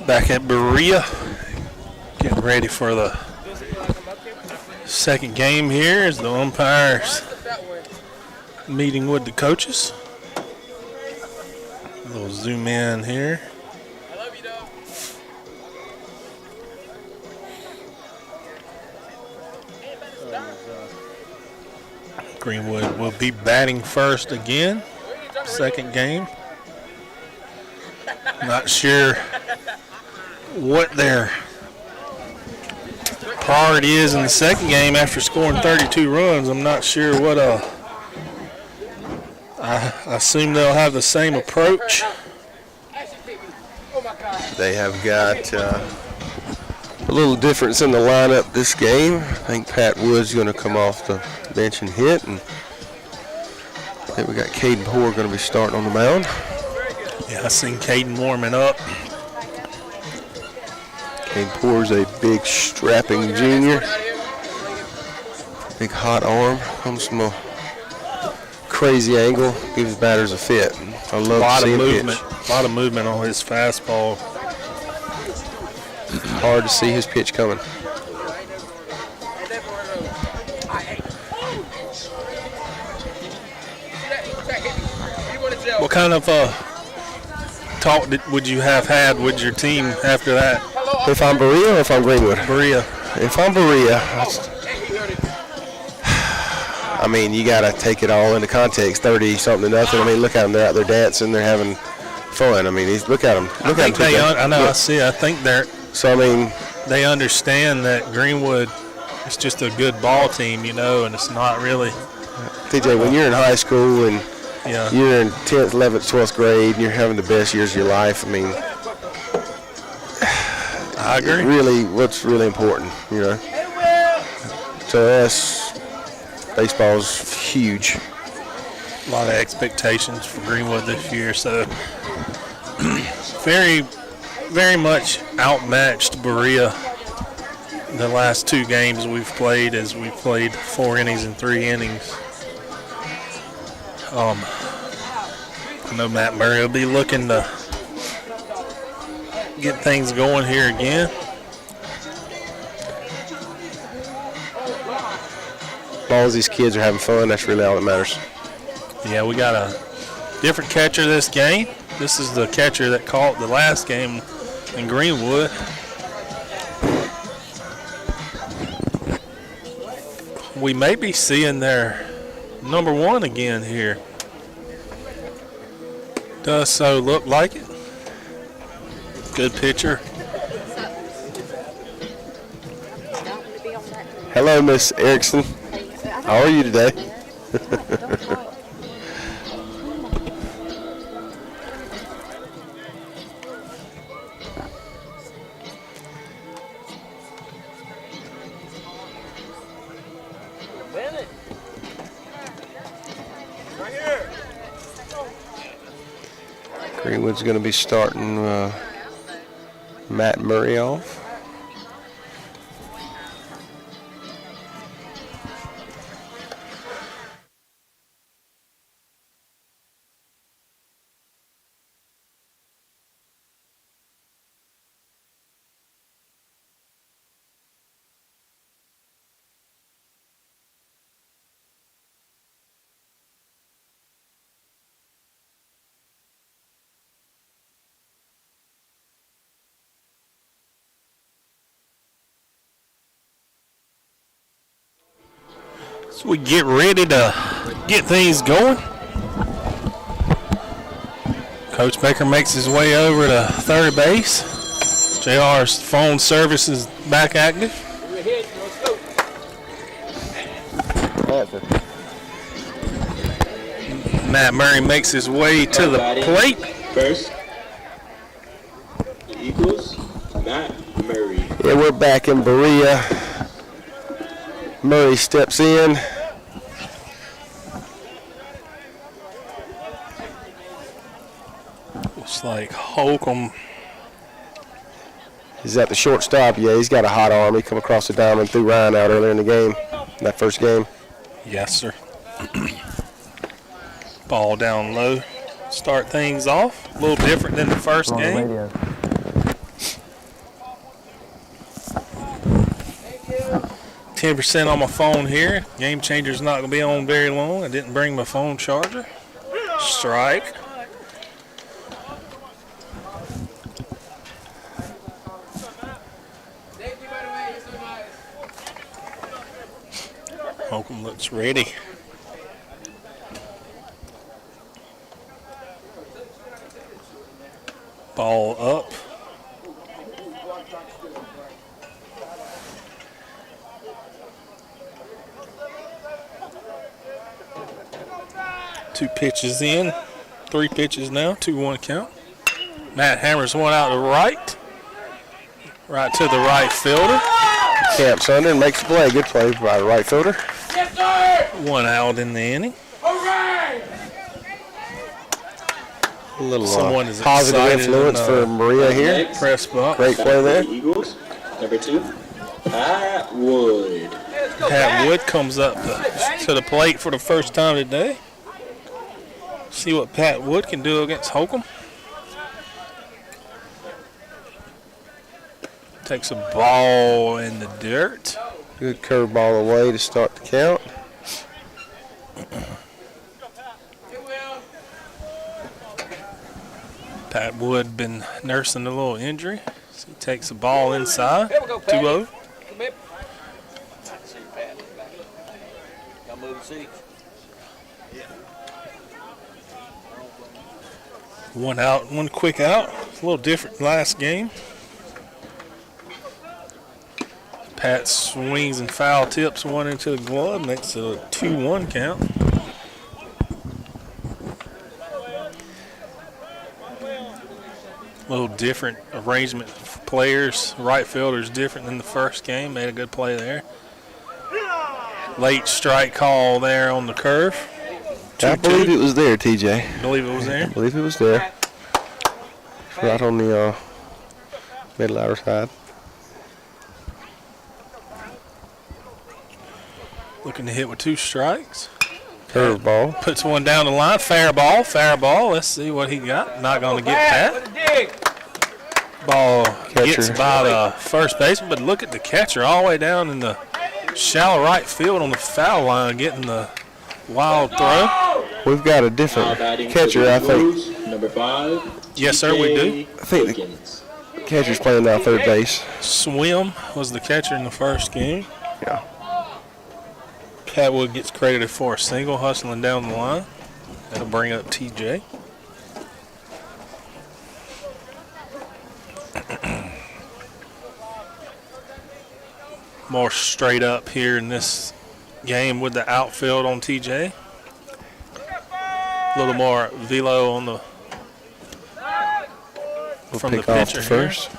Back at Berea, getting ready for the second game here as the umpires meeting with the coaches. A little zoom in here. Greenwood will be batting first again, second game. Not sure what their priority is in the second game after scoring 32 runs. I'm not sure what I assume they'll have the same approach. They have got a little difference in the lineup this game. I think Pat Wood's going to come off the bench and hit, and I think we got Caden Poore going to be starting on the mound. Yeah, I seen Caden warming up. Caden Poore's a big strapping junior. Big hot arm, comes from a crazy angle, gives batters a fit. I love to see him pitch. A lot of movement on his fastball. Hard to see his pitch coming. What kind of talk would you have had with your team after that? If I'm Berea or if I'm Greenwood? Berea. If I'm Berea, I mean, you got to take it all into context. 30-something to nothing. I mean, look at them. They're out there dancing. They're having fun. I mean, look at them. Look at them. I know. Look. I see. I think they're. So I mean, they understand that Greenwood is just a good ball team, you know, and it's not really. TJ, when you're in high school and yeah, you're in 10th, 11th, 12th grade, and you're having the best years of your life, I mean, I agree. Really, what's really important, you know? To us, baseball's huge. A lot of expectations for Greenwood this year, so very, very much outmatched Berea the last two games we've played, as we played 4 innings and 3 innings. I know Matt Murray will be looking to get things going here again. As long as these kids are having fun, that's really all that matters. Yeah, we got a different catcher this game. This is the catcher that caught the last game in Greenwood. We may be seeing their number 1 again here. Does so look like it. Good pitcher. Hello, Miss Erickson. How are you today? Greenwood's going to be starting Matt Murray off. So we get ready to get things going. Coach Baker makes his way over to third base. JR's phone service is back active. Matt Murray makes his way to the plate. First, the Eagles, Matt Murray. Yeah, we're back in Berea. Murray steps in. Looks like Holcomb. He's at the shortstop. Yeah, he's got a hot arm. He come across the diamond, threw Ryan out earlier in the game, that first game. Yes, sir. Ball down low. Start things off. A little different than the first game. 10% on my phone here. Game Changer's not going to be on very long. I didn't bring my phone charger. Strike. Holcomb looks ready. Ball up. Two pitches in. 3 pitches now. 2-1 count. Matt hammers one out to right. Right to the right fielder. Camps under and makes the play. Good play by the right fielder. Yes, sir! 1 out in the inning. Hooray! A little Someone is positive excited influence in, for Berea here. Next, Press box. Great play there. the Eagles. Number 2, Pat Wood. Pat Wood comes up to the plate for the first time today. See what Pat Wood can do against Holcomb. Takes a ball in the dirt. Good curveball away to start the count. Pat Wood been nursing a little injury. So he takes the ball inside. 2-0. One out, one quick out. It's a little different last game. Pat swings and foul tips one into the glove. Makes it a 2-1 count. A little different arrangement for players. Right fielder's different than the first game. Made a good play there. Late strike call there on the curve. I believe it was there, TJ. Believe it was there. I believe it was there. Right on the middle outer side. Looking to hit with 2 strikes. Curveball. Puts one down the line. Fair ball. Fair ball. Let's see what he got. Not going to get Pat. Ball gets by the first baseman, but look at the catcher all the way down in the shallow right field on the foul line getting the wild throw. We've got a different catcher, I think. Number 5. Yes, sir, we do. I think the catcher's playing down third base. Swim was the catcher in the first game. Yeah. Pat Wood gets credited for a single hustling down the line. That'll bring up TJ. More straight up here in this game with the outfield on TJ. A little more velo on the from the pitcher here. First.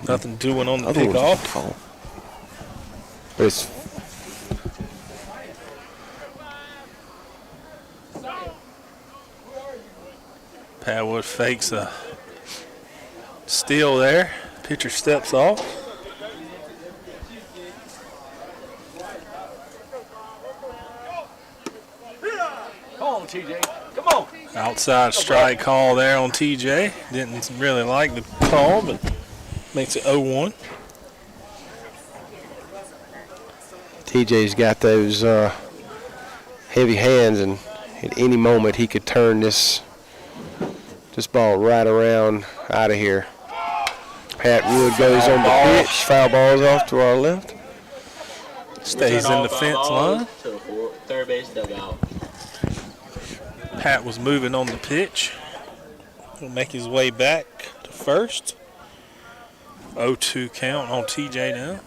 Nothing doing on the Other one's pickoff. foul. But it's Pat Wood fakes a steal there. Pitcher steps off. Come on, TJ. Come on. Outside strike call there on TJ. Didn't really like the call, but makes it 0-1. TJ's got those heavy hands, and at any moment he could turn this ball right around out of here. Pat Wood goes on the pitch. Foul ball's off to our left. Stays in the fence line. To the third base dugout. Pat was moving on the pitch. He'll make his way back to first. 0-2 count on TJ now.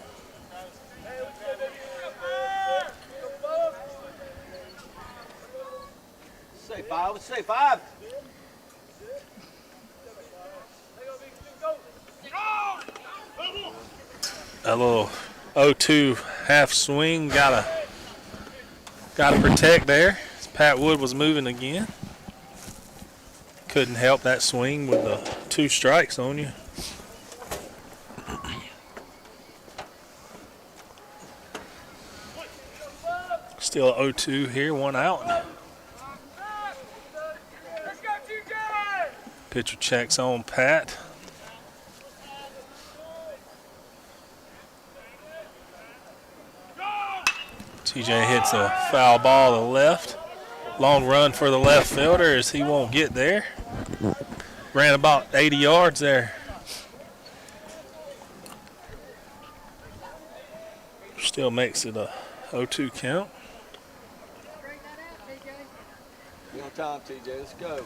Say 5. Let's say 5. A little 0-2 half swing. Gotta protect there. Pat Wood was moving again. Couldn't help that swing with the 2 strikes on you. Still 0-2 here, 1 out. Pitcher checks on Pat. TJ hits a foul ball to the left. Long run for the left fielder as he won't get there. Ran about 80 yards there. Still makes it a 0-2 count. You're on time, TJ. Let's go.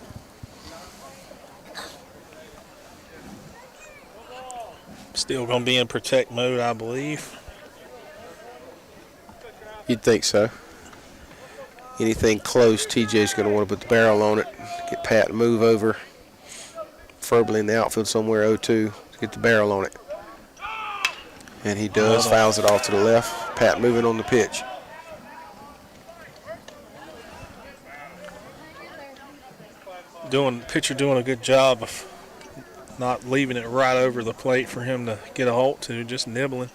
Still going to be in protect mode, I believe. You'd think so. Anything close, TJ's going to want to put the barrel on it, get Pat to move over, preferably in the outfield somewhere 0-2 to get the barrel on it. And he does, fouls it off to the left. Pat moving on the pitch. Pitcher doing a good job of not leaving it right over the plate for him to get a hold to, just nibbling.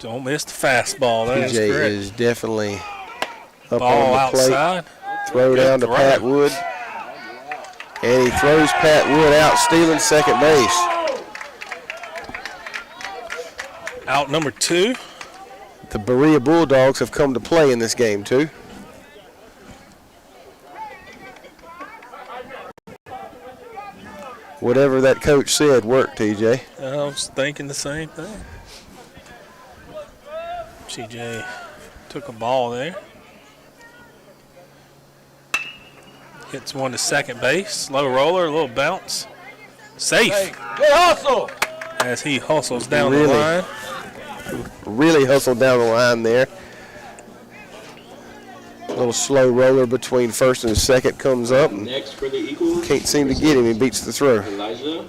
Don't miss the fastball. That is TJ correct. is definitely up Ball on the plate. outside. Throw down to Pat Wood. And he throws Pat Wood out, stealing second base. Out number 2. The Berea Bulldogs have come to play in this game, too. Whatever that coach said worked, TJ. I was thinking the same thing. TJ took a ball there. Hits one to second base. Slow roller, a little bounce. Safe. Hey, good hustle. As he hustles down the line. Really hustled down the line there. A little slow roller between first and second comes up. And Next for the Eagles. can't seem to get him. He beats the throw. Elijah.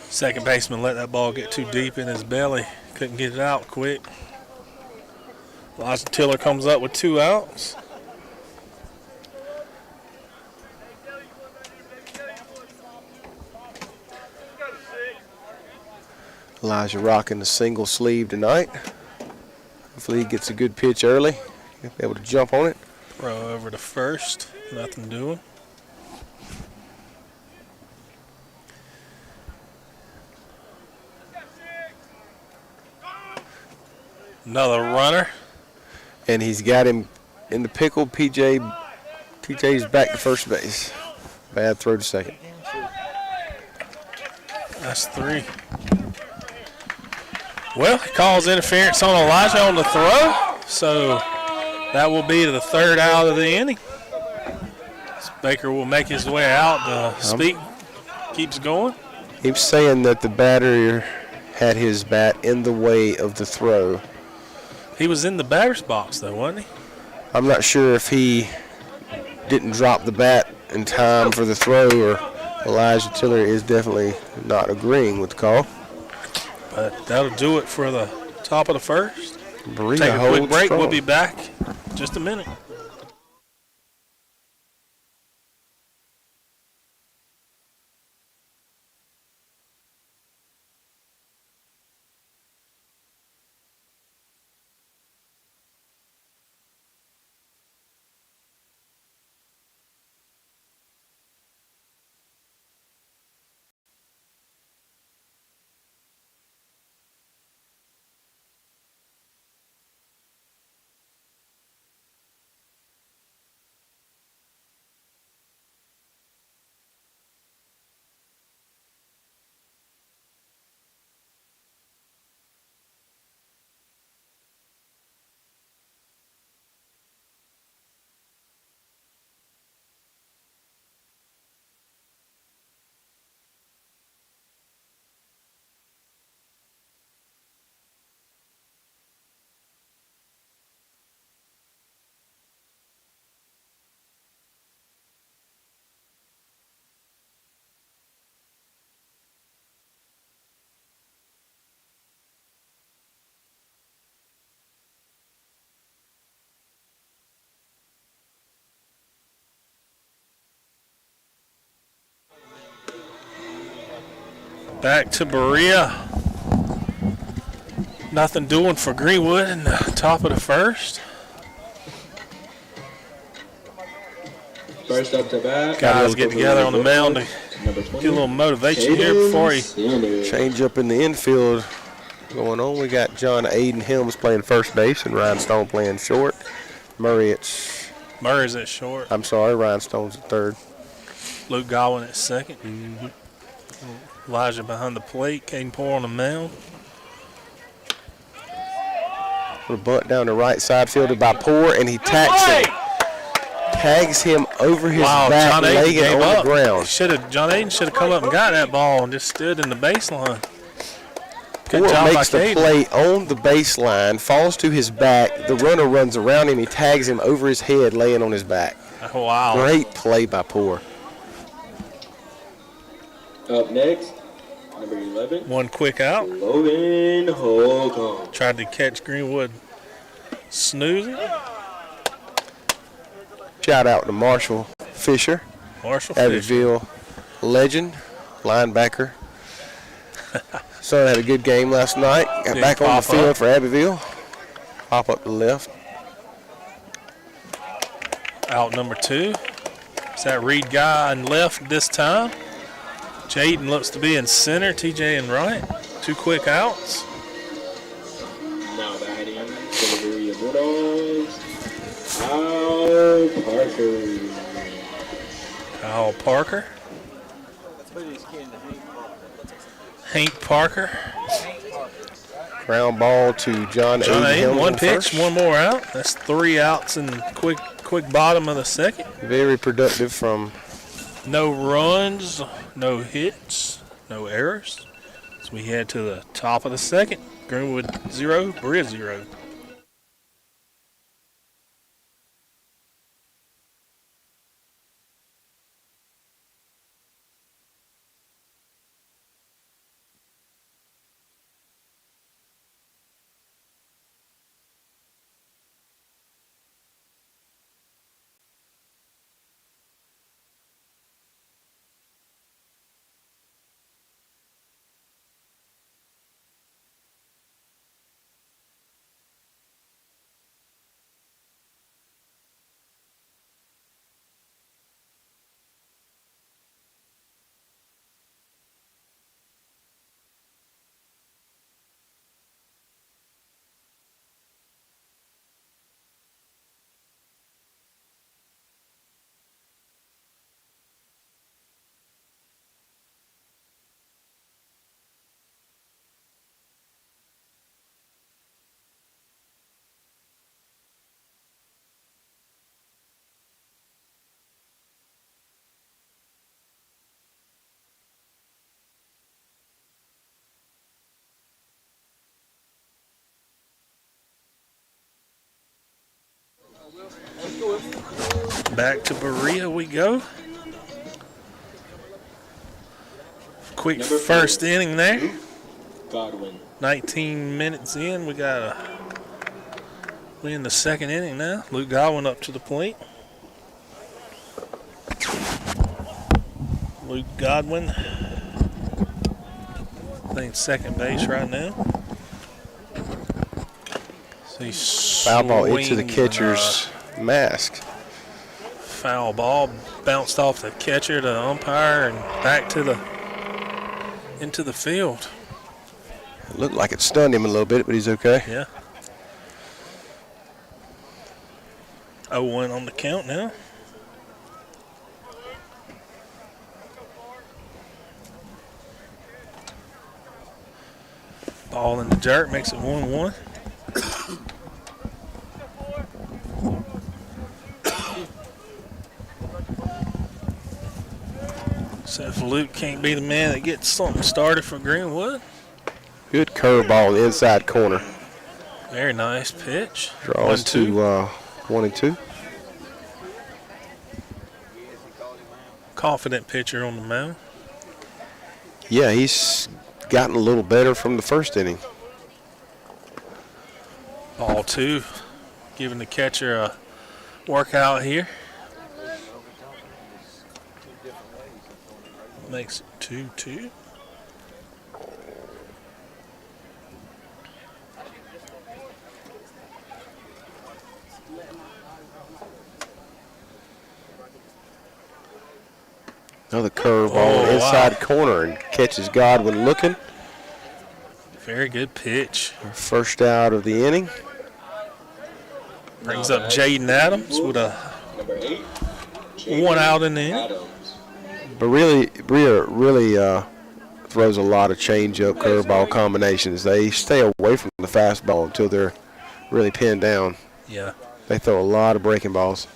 Second baseman let that ball get too deep in his belly. Couldn't get it out quick. Elijah Tiller comes up with 2 outs. Elijah rocking the single sleeve tonight. Hopefully he gets a good pitch early. He'll be able to jump on it. Throw over to first. Nothing doing. Another runner. And he's got him in the pickle. TJ's back to first base. Bad throw to second. That's 3. Well, he calls interference on Elijah on the throw. So that will be the 3rd out of the inning. Baker will make his way out. The speak keeps going. He was saying that the batter had his bat in the way of the throw. He was in the batter's box, though, wasn't he? I'm not sure if he didn't drop the bat in time for the throw, or Elijah Tiller is definitely not agreeing with the call. But that'll do it for the top of the first. Berea Take a quick holds break. strong. We'll be back in just a minute. Back to Berea. Nothing doing for Greenwood in the top of the first. First up to bat. Guys get together on the mound to Number 20. Get a little motivation here before he. Change up in the infield going on. We got John Aiden Helms playing first base and Ryan Stone playing short. Murray's at short. I'm sorry, Ryan Stone's at third. Luke Godwin at second. Elijah behind the plate. Caden Poore on the mound. A bunt down the right side, fielded by Poore, and he tags him over his back, John laying Aiden on up. the ground. John Aiden should have come up and got that ball and just stood in the baseline. Good Poore job by makes the Caden. play on the baseline, falls to his back. The runner runs around him. He tags him over his head, laying on his back. Wow. Great play by Poore. Up next, number 11. One quick out. Logan Holcomb. Tried to catch Greenwood snoozing. Shout out to Marshall Fisher, Marshall Fisher. Abbeville legend, linebacker. Son had a good game last night. Got Did back on the pop field up. for Abbeville. Pop up to the left. Out number 2. Is that Reed guy on left this time? Jaden looks to be in center. TJ in right. 2 quick outs. Now batting for the Berea Bulldogs, Kyle Parker. Kyle Parker. Hank Parker. Ground ball to John John Aiden. Aiden, one pitch, first. one more out. That's 3 outs in quick bottom of the second. Very productive from No runs, no hits, no errors. So we head to the top of the second. Greenwood 0, Berea 0. Back to Berea we go. Quick Number first 4. inning there. Godwin. 19 minutes in. We in the second inning now. Luke Godwin up to the plate. Luke Godwin playing second base right now. So he's foul ball into the swings, catcher's mask. Foul ball bounced off the catcher, the umpire, and back to into the field. It looked like it stunned him a little bit, but he's okay. Yeah. 0-1 on the count now. Ball in the dirt makes it 1-1. So if Luke can't be the man that gets something started for Greenwood. Good curveball in the inside corner. Very nice pitch. Draws 1-2. to 1-2. Confident pitcher on the mound. Yeah, he's gotten a little better from the first inning. Ball 2. Giving the catcher a workout here. Makes it 2-2. Another curveball inside corner and catches Godwin looking. Very good pitch. First out of the inning. Brings up Jaden Adams with a Number 8. 1 out in the inning. Adams. But Berea really throws a lot of change-up, curveball combinations. They stay away from the fastball until they're really pinned down. Yeah. They throw a lot of breaking balls.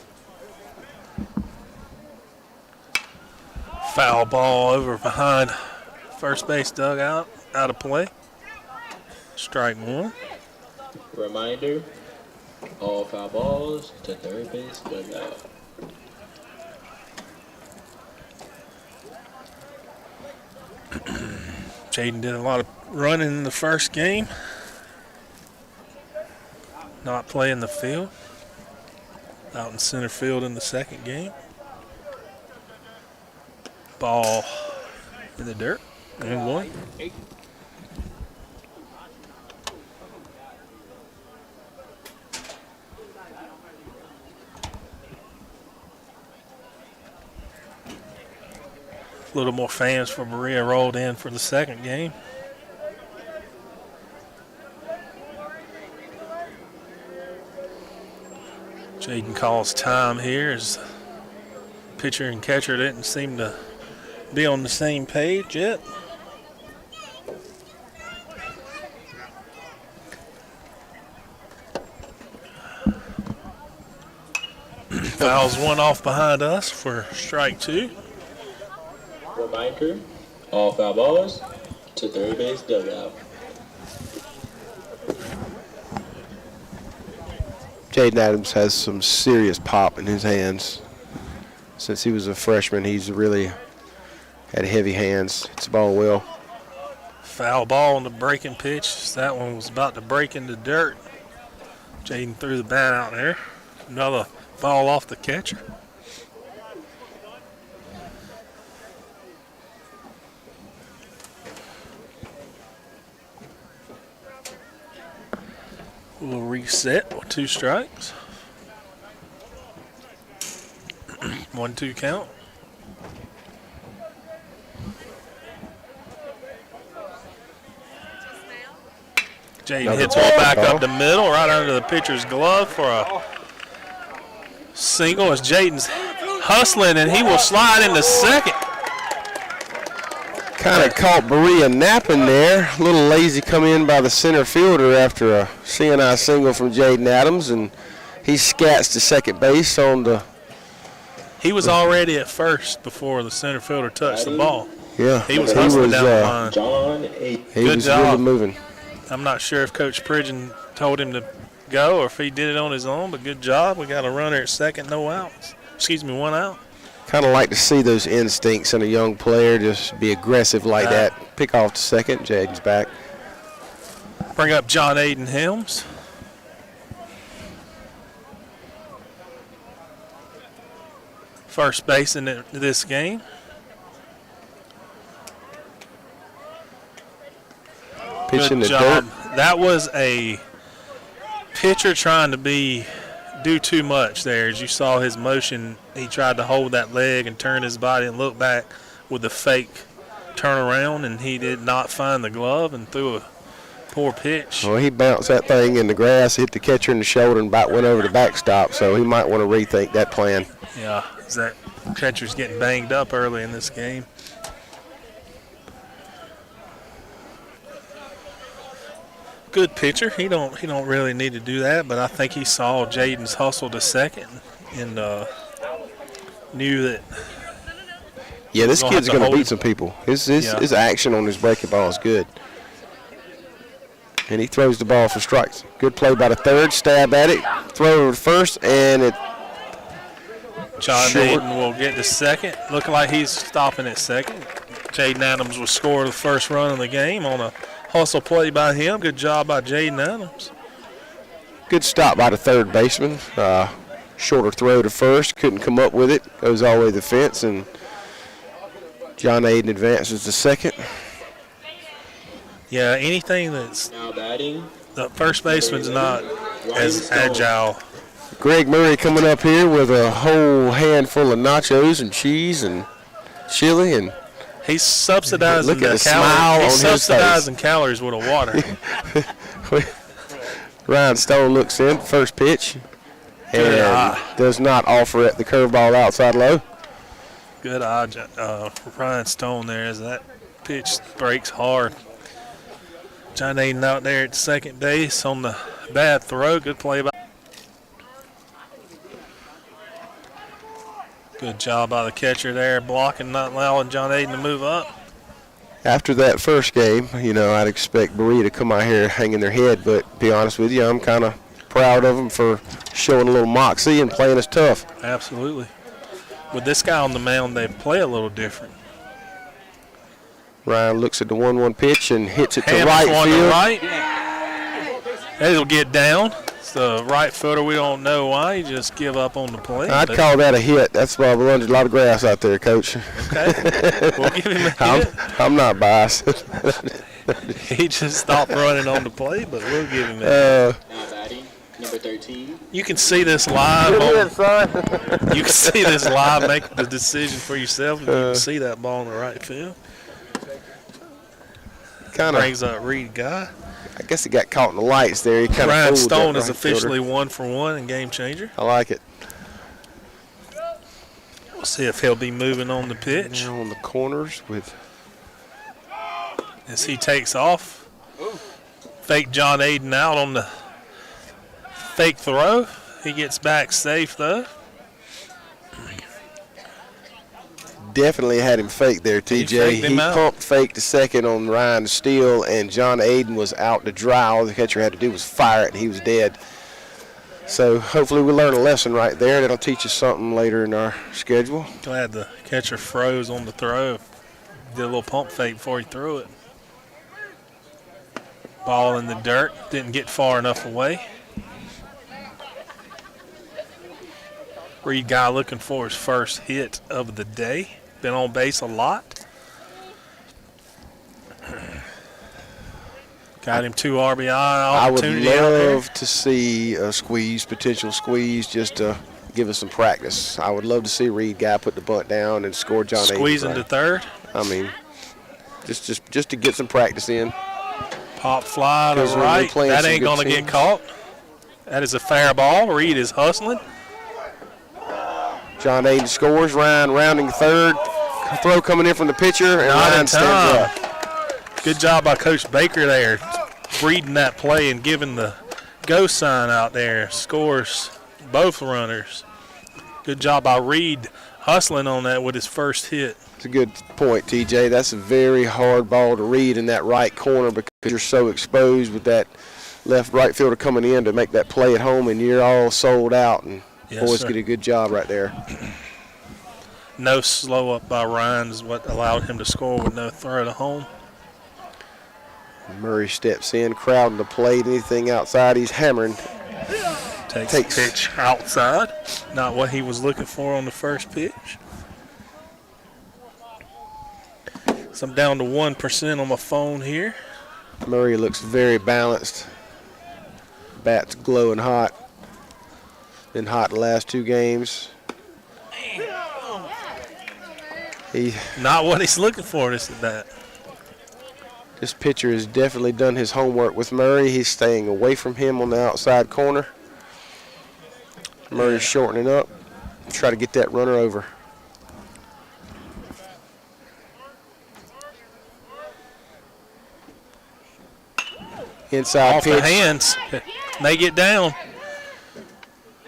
Foul ball over behind first base dugout, out of play. Strike 1. Reminder, all foul balls to third base dugout. Jaden did a lot of running in the first game. Not playing the field. Out in center field in the second game. Ball in the dirt. And 1. A little more fans for Berea rolled in for the second game. Jaden calls time here as pitcher and catcher didn't seem to be on the same page yet. Fouls 1 off behind us for strike 2. Reminder, all foul balls to third base dugout. Jaden Adams has some serious pop in his hands. Since he was a freshman, he's really had heavy hands. Hits the ball well. Foul ball on the breaking pitch. That one was about to break into dirt. Jaden threw the bat out there. Another foul off the catcher. We'll reset with 2 strikes. 1-2 count. Jaden hits one back up the middle, right under the pitcher's glove for a single as Jaden's hustling, and he will slide into second. Kind of caught Berea napping there. A little lazy come in by the center fielder after a CNI single from Jaden Adams, and he scats to second base on the... He was already at first before the center fielder touched the ball. Yeah. He was hustling down the line. John 8. He Good was job. really moving. I'm not sure if Coach Pridgeon told him to go or if he did it on his own, but good job. We got a runner at second, no outs. Excuse me, 1 out. Kind of like to see those instincts in a young player, just be aggressive like that. Pick off to second. Jaden's back. Bring up John Aiden Helms. First base in this game. Pitch in the Good job. dirt. That was a pitcher trying to do too much there. As you saw his motion, he tried to hold that leg and turn his body and look back with a fake turnaround, and he did not find the glove and threw a poor pitch. Well, he bounced that thing in the grass, hit the catcher in the shoulder, and about went over the backstop, so he might want to rethink that plan. Yeah, that catcher's getting banged up early in this game. Good pitcher. He don't really need to do that, but I think he saw Jaden's hustle to second and knew that. Yeah, this kid's going to hold beat some people. His action on his breaking ball is good. And he throws the ball for strikes. Good play by the third, stab at it, throw over to first, and it John short. Aiden will get the second. Looking like he's stopping at second. Jaden Adams will score the first run of the game on a hustle play by him. Good job by Jaden Adams. Good stop by the third baseman. Shorter throw to first, couldn't come up with it. Goes all the way to the fence, and John Aiden advances to second. Yeah, anything that's Now batting, the first baseman's not as agile. Greg Murray coming up here with a whole handful of nachos and cheese and chili, and he's subsidizing look at the smile calories. on He's his face. subsidizing calories with a water. Ryan Stone looks in, first pitch, and does not offer at the curveball outside low. Good eye, Ryan Stone there as that pitch breaks hard. John Aiden out there at second base on the bad throw. Good play by. Good job by the catcher there, blocking, not allowing John Aiden to move up. After that first game, I'd expect Berea to come out here hanging their head, but to be honest with you, I'm kind of proud of them for showing a little moxie and playing us tough. Absolutely. With this guy on the mound, they play a little different. Ryan looks at the 1-1 pitch and hits it to Hammers right one field. to right. It'll get down. It's the right footer. We don't know why. He just give up on the play. I'd call that a hit. That's why we under a lot of grass out there, Coach. Okay. We'll give him a hit. I'm not biased. He just stopped running on the play, but we'll give him a hit. Now batting, number 13. You can see this live. You can see this live. Make the decision for yourself. You can see that ball in the right field. Kind of brings up Reed Guy. I guess he got caught in the lights there. He kind of Ryan fooled Stone that is right officially fielder. 1 for 1 and game changer. I like it. We'll see if he'll be moving on the pitch Now on the corners with as he takes off. Fake John Aiden out on the fake throw. He gets back safe though. definitely had him fake there, TJ. He pumped fake to second on Ryan Steele, and John Aiden was out to dry. All the catcher had to do was fire it, and he was dead. So hopefully we learn a lesson right there. That'll teach us something later in our schedule. Glad the catcher froze on the throw. Did a little pump fake before he threw it. Ball in the dirt. Didn't get far enough away. Reed guy looking for his first hit of the day. Been on base a lot. Got him 2 RBI opportunity. I would love to see a squeeze, potential squeeze, just to give us some practice. I would love to see Reed guy put the bunt down and score John Aiden. Squeezing to third. I mean, just to get some practice in. Pop fly to right. That ain't going to get caught. That is a fair ball. Reed is hustling. John Aiden scores. Ryan rounding third. Throw coming in from the pitcher, and Ryan stands up. Good job by Coach Baker there, reading that play and giving the go sign out there. Scores both runners. Good job by Reed hustling on that with his first hit. It's a good point, TJ. That's a very hard ball to read in that right corner because you're so exposed with that right fielder coming in to make that play at home, and you're all sold out. And boys did a good job right there. No slow up by Ryan is what allowed him to score with no throw to home. Murray steps in, crowding the plate. Anything outside, he's hammering. Takes the pitch outside. Not what he was looking for on the first pitch. So I'm down to 1% on my phone here. Murray looks very balanced. Bat's glowing hot. Been hot the last 2 games. Not what he's looking for this at that. This pitcher has definitely done his homework with Murray. He's staying away from him on the outside corner. Murray's shortening up. Try to get that runner over. Inside off pitch. the hands. They get down.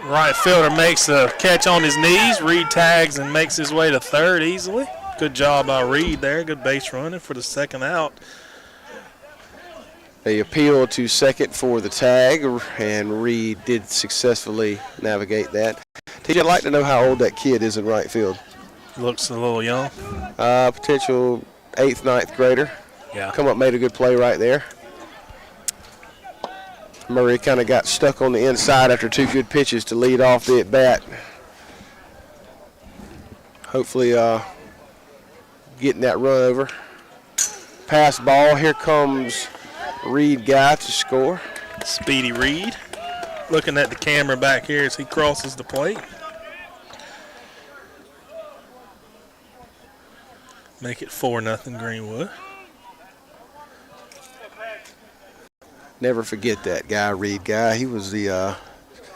Right fielder makes a catch on his knees. Reed tags and makes his way to third easily. Good job by Reed there. Good base running for the second out. They appealed to second for the tag, and Reed did successfully navigate that. TJ, I'd like to know how old that kid is in right field. Looks a little young. Potential 8th, 9th grader. Yeah. Come up, made a good play right there. Murray kind of got stuck on the inside after 2 good pitches to lead off the at-bat. Hopefully getting that run over. Pass ball. Here comes Reed guy to score. Speedy Reed. Looking at the camera back here as he crosses the plate. Make it 4-0 Greenwood. Never forget that guy, Reed guy. He was the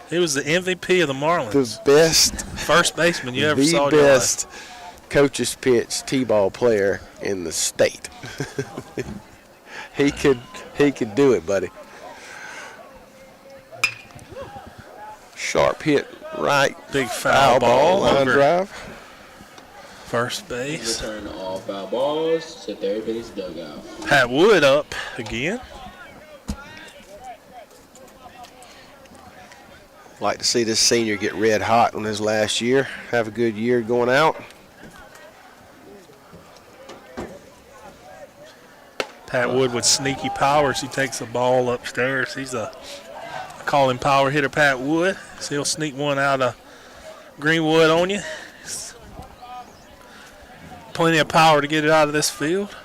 MVP of the Marlins. the best First baseman you ever saw the in your best coach's pitch T-ball player in the state. He could do it, buddy. Sharp hit right. Big foul ball line over drive. first base. Return all foul balls to third base dugout. Pat Wood up again. Like to see this senior get red hot on his last year. Have a good year going out. Pat Wood with sneaky powers. He takes the ball upstairs. I call him power hitter Pat Wood. So he'll sneak one out of Greenwood on you. Plenty of power to get it out of this field.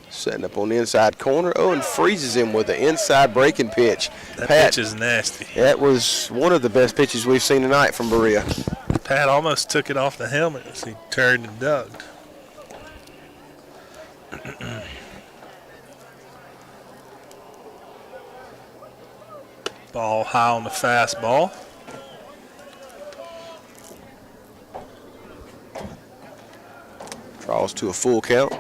Setting up on the inside corner. Oh, and freezes him with the inside breaking pitch. That Pat, pitch is nasty. that was one of the best pitches we've seen tonight from Berea. Pat almost took it off the helmet as he turned and ducked. Ball high on the fastball. Draws to a full count.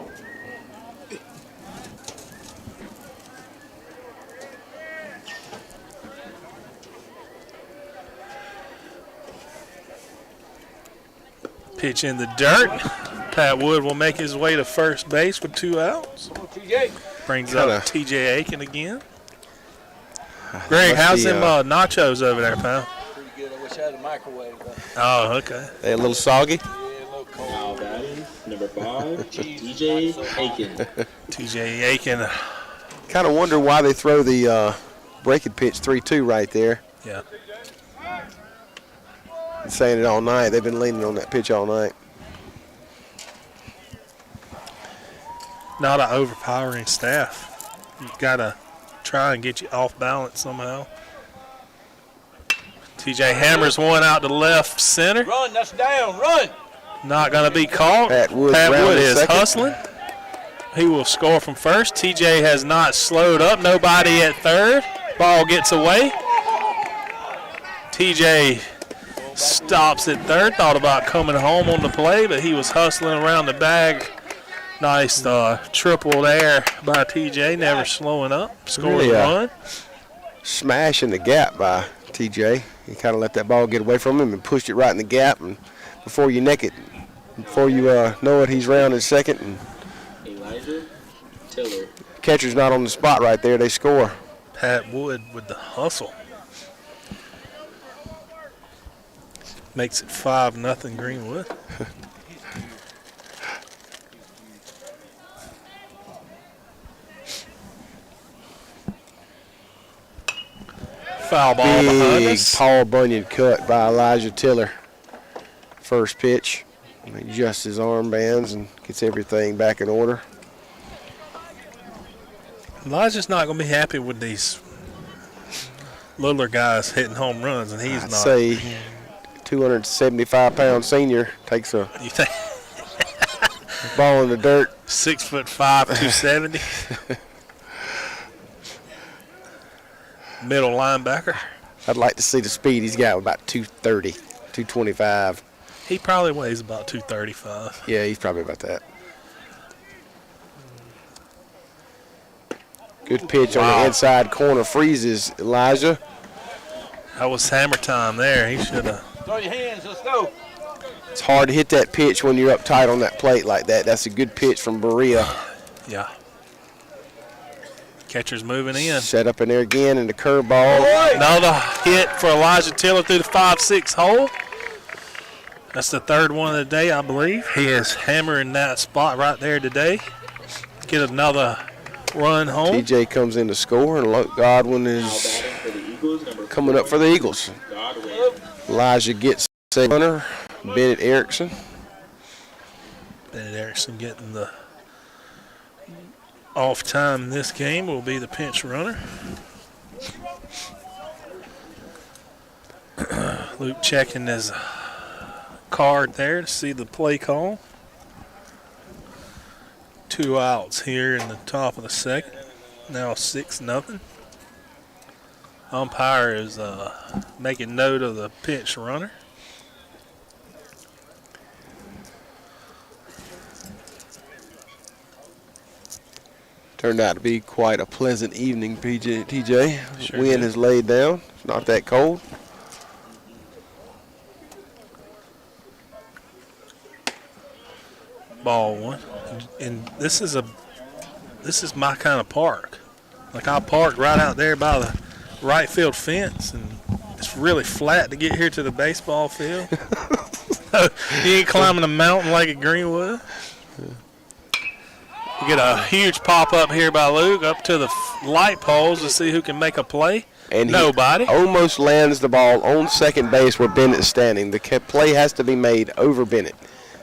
Pitch in the dirt. Pat Wood will make his way to first base with 2 outs. Brings up TJ Aiken again. Greg, how's them nachos over there, pal? Pretty good. I wish I had a microwave. Oh, okay. They a little soggy. Yeah, a little cold. Now batting, number 5, TJ Aiken. TJ Aiken. Kind of wonder why they throw the breaking pitch 3-2 right there. Yeah. Been saying it all night. They've been leaning on that pitch all night. Not an overpowering staff. You've got to try and get you off balance somehow. TJ hammers one out to left center. Run, that's down, run. Not going to be caught. Pat Wood is second. hustling. He will score from first. TJ has not slowed up. Nobody at third. Ball gets away. TJ stops at third. Thought about coming home on the play, but he was hustling around the bag. Nice triple there by TJ, never slowing up. Scores a run. Smash in the gap by TJ. He kind of let that ball get away from him and pushed it right in the gap. And before you neck it, before you know it, he's rounding second. And Elijah Tiller. Catcher's not on the spot right there. They score. Pat Wood with the hustle. Makes it 5-0 Greenwood. Foul ball behind Big us. Paul Bunyan cut by Elijah Tiller. First pitch. He adjusts his armbands and gets everything back in order. Elijah's not going to be happy with these littler guys hitting home runs, and he's I'd not. say 275-pound senior takes a You think ball in the dirt. 6'5", 270. Middle linebacker. I'd like to see the speed he's got, about 230, 225. He probably weighs about 235. Yeah, he's probably about that. Good pitch on the inside corner. Freezes Elijah. That was hammer time there. He should have. Throw your hands, let's go. It's hard to hit that pitch when you're up tight on that plate like that. That's a good pitch from Berea. Yeah. Catcher's moving in. Set up in there again, and the curveball. Another hit for Elijah Tiller through the 5-6 hole. That's the third one of the day, I believe. He is hammering that spot right there today. Get another run home. TJ comes in to score, and Godwin Now is batting for the Eagles, number coming up for the Eagles. Godwin. Elijah gets a runner. Bennett Erickson. Bennett Erickson getting the off time in this game will be the pinch runner. Luke checking his card there to see the play call. 2 outs here in the top of the second. Now 6-0. Umpire is making note of the pinch runner. Turned out to be quite a pleasant evening, TJ. Sure Wind did. has laid down. It's not that cold. Ball one. And this is my kind of park. Like I parked right out there by the right field fence, and it's really flat to get here to the baseball field. You ain't climbing a mountain like at Greenwood. We get a huge pop up here by Luke up to the light poles to see who can make a play. And nobody. He almost lands the ball on second base where Bennett's standing. The play has to be made over Bennett,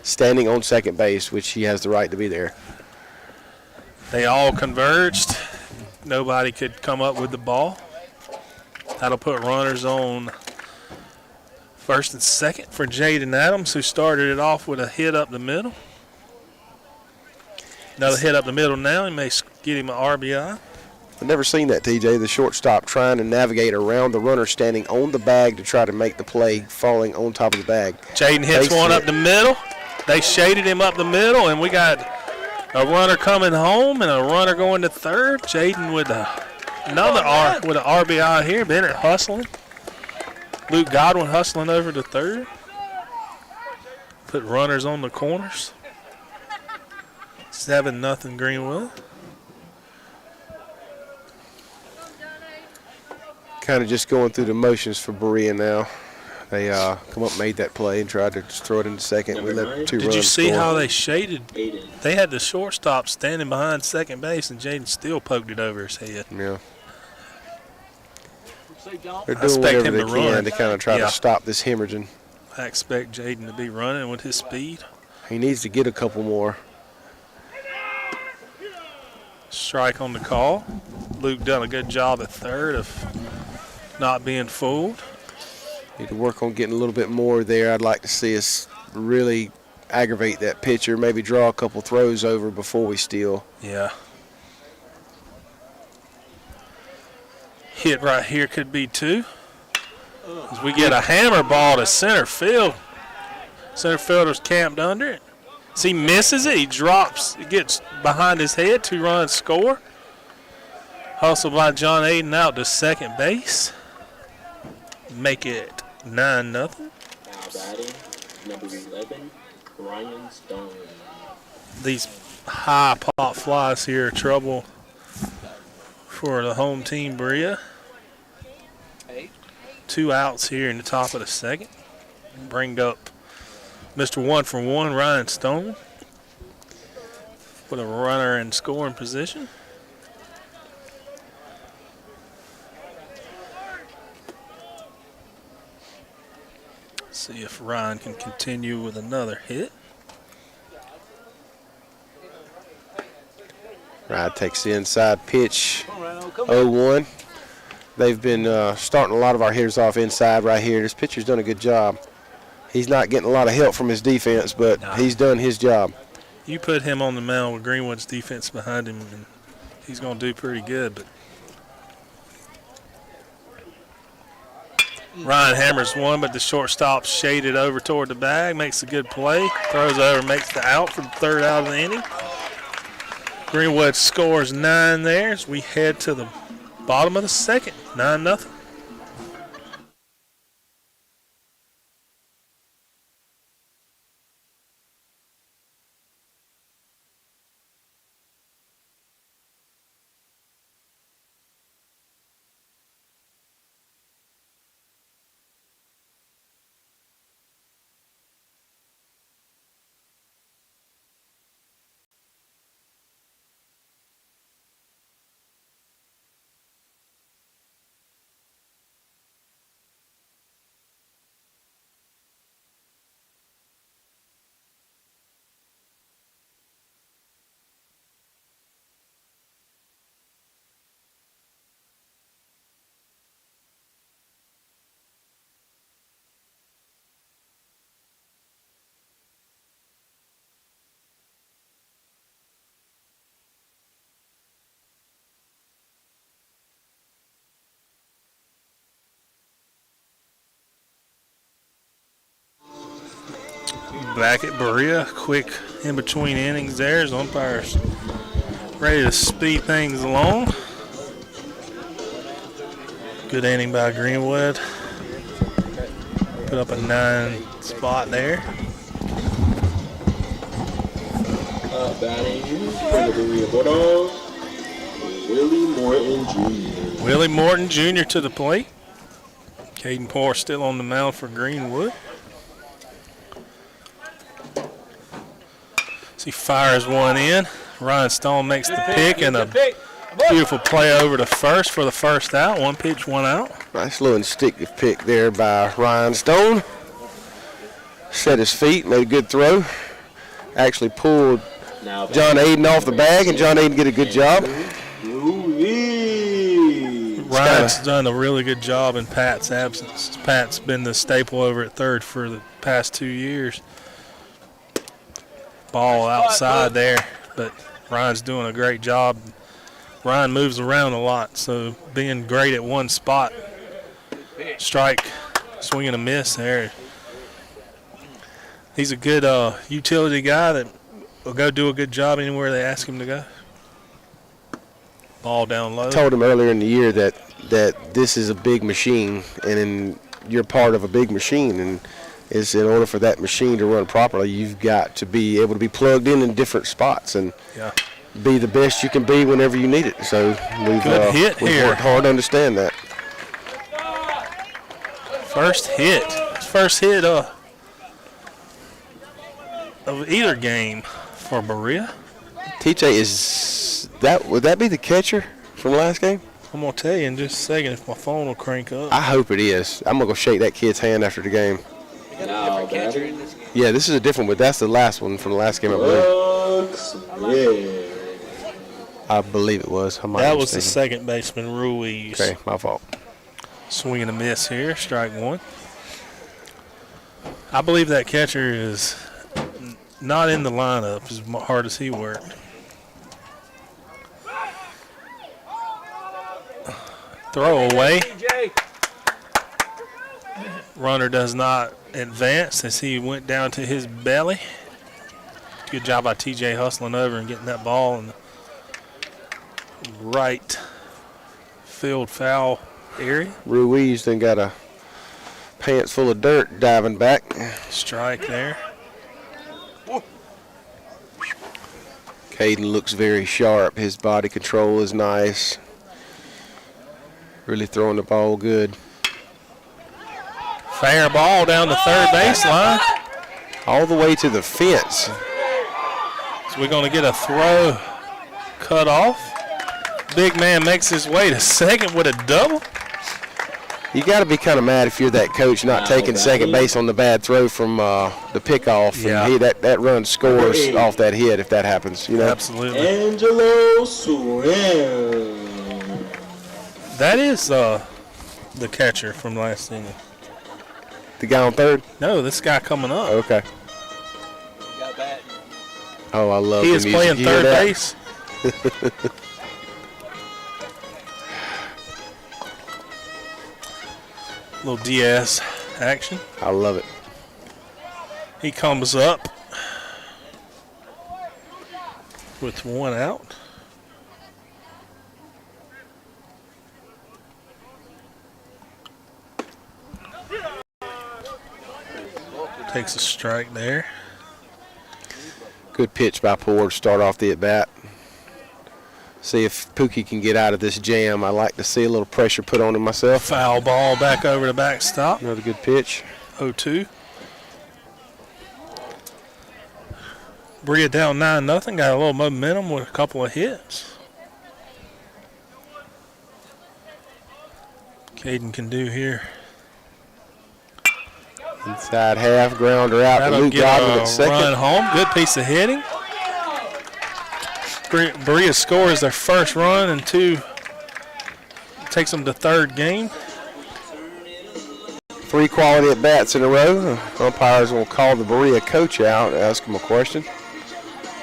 standing on second base, which he has the right to be there. They all converged. Nobody could come up with the ball. That'll put runners on first and second for Jaden Adams, who started it off with a hit up the middle. Another hit up the middle now. He may get him an RBI. I've never seen that, TJ. The shortstop trying to navigate around the runner standing on the bag to try to make the play, falling on top of the bag. Jaden hits one up the middle. They shaded him up the middle, and we got a runner coming home and a runner going to third. Jaden with another with an RBI here. Bennett hustling. Luke Godwin hustling over to third. Put runners on the corners. 7-0 Greenwood. Kind of just going through the motions for Berea now. They come up, made that play, and tried to just throw it into second. We let 2 runs. Did you see score. how they shaded? They had the shortstop standing behind second base, and Jaden still poked it over his head. Yeah. They're doing whatever they can to kind of try to stop this hemorrhaging. I expect Jaden to be running with his speed. He needs to get a couple more. Strike on the call. Luke done a good job at third of not being fooled. Need to work on getting a little bit more there. I'd like to see us really aggravate that pitcher, maybe draw a couple throws over before we steal. Yeah. Hit right here could be 2. As we get a hammer ball to center field. Center fielder's camped under it. As he misses it, he drops. It gets behind his head. 2 runs score. Hustle by John Aiden out to second base. Make it 9-0. Now batting, number 11, Ryan Stone. These high pop flies here are trouble for the home team, Berea. 2 outs here in the top of the second. Bring up Mr. 1-for-1, Ryan Stone. Put a runner in scoring position. See if Ryan can continue with another hit. Ryan takes the inside pitch, 0-1. They've been starting a lot of our hitters off inside right here. This pitcher's done a good job. He's not getting a lot of help from his defense, but he's done his job. You put him on the mound with Greenwood's defense behind him, and he's going to do pretty good. But Ryan hammers one, but the shortstop shaded over toward the bag, makes a good play, throws over, makes the out for the 3rd out of the inning. Greenwood scores 9 there as we head to the bottom of the second, 9-0. back at Berea. Quick in between innings there as umpires ready to speed things along. Good inning by Greenwood. Put up a 9 spot there. Batting for the Berea Bulldogs, Willie Morton Jr. Willie Morton Jr. to the plate. Caden Poor still on the mound for Greenwood. As he fires one in, Ryan Stone makes the pick and a beautiful play over to first for the first out. 1 pitch, 1 out. Nice little instinctive pick there by Ryan Stone. Set his feet, made a good throw. Actually pulled John Aiden off the bag, and John Aiden did a good job. Ryan's done a really good job in Pat's absence. Pat's been the staple over at third for the past 2 years. Ball outside there, but Ryan's doing a great job. Ryan moves around a lot, so being great at one spot. Strike, swing and a miss there. He's a good utility guy that will go do a good job anywhere they ask him to go. Ball down low. I told him earlier in the year that this is a big machine, and you're part of a big machine, and it's in order for that machine to run properly, you've got to be able to be plugged in different spots and be the best you can be whenever you need it. So we've worked hard to understand that. First hit of either game for Berea. TJ, would that be the catcher from last game? I'm going to tell you in just a second if my phone will crank up. I hope it is. I'm going to go shake that kid's hand after the game. Yeah, this is a different one. That's the last one from the last game, I believe. I believe it was. That was the second baseman, Ruiz. Okay, my fault. Swing and a miss here, strike one. I believe that catcher is not in the lineup as hard as he worked. Throw away. Runner does not advance as he went down to his belly. Good job by TJ hustling over and getting that ball in the right field foul area. Ruiz then got a pants full of dirt diving back. Strike there. Caden looks very sharp. His body control is nice. Really throwing the ball good. Fair ball down the third baseline. All the way to the fence. So we're going to get a throw cut off. Big man makes his way to second with a double. You got to be kind of mad if you're that coach not taking second base on the bad throw from the pickoff. Yeah. And that run scores off that hit if that happens. You know? Absolutely. Angelo Suarez. That is the catcher from last inning. The guy on third? No, this guy coming up. Okay. Oh, I love He the is music. playing You hear third that? base. Little Diaz action. I love it. He comes up with one out. Takes a strike there. Good pitch by Poor to start off the at-bat. See if Pookie can get out of this jam. I like to see a little pressure put on him myself. Foul ball back over the backstop. Another good pitch. 0-2. Berea down 9-0. Got a little momentum with a couple of hits. Caden can do here. Inside half, grounder out to That'll Luke get Godwin a at second. run home. Good piece of hitting. Berea scores their first run and two. Takes them to third game. 3 quality at-bats in a row. Umpires will call the Berea coach out, ask him a question.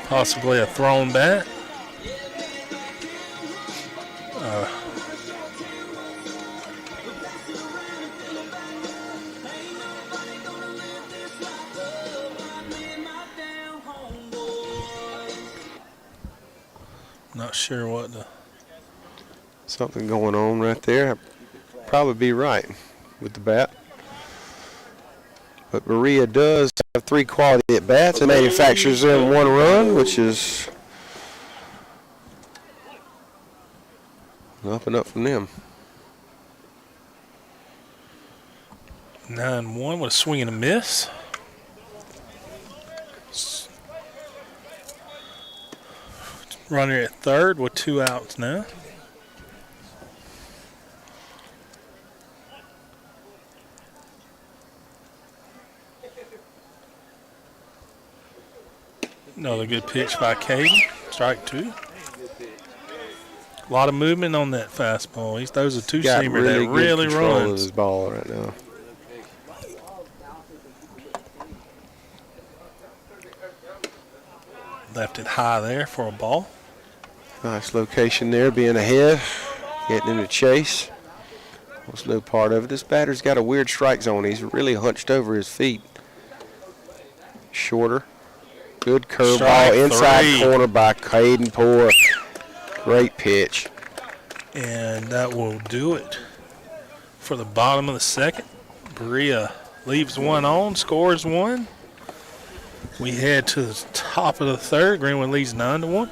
Possibly a thrown bat. Not sure what the. Something going on right there. Probably be right with the bat. But Berea does have 3 quality at bats and manufactures them 1 run, which is up and up from them. 9-1 with a swing and a miss. Runner at third with 2 outs now. Another good pitch by Caden. Strike 2. A lot of movement on that fastball. He throws a two-seamer that really control of runs. his ball right now. Left it high there for a ball. Nice location there, being ahead, getting in the chase. Was no part of it. This batter's got a weird strike zone. He's really hunched over his feet. Shorter. Good curveball inside corner by Caden Poor. Great pitch. And that will do it for the bottom of the second. Berea leaves 1 on, scores 1. We head to the top of the third. Greenwood leads 9-1.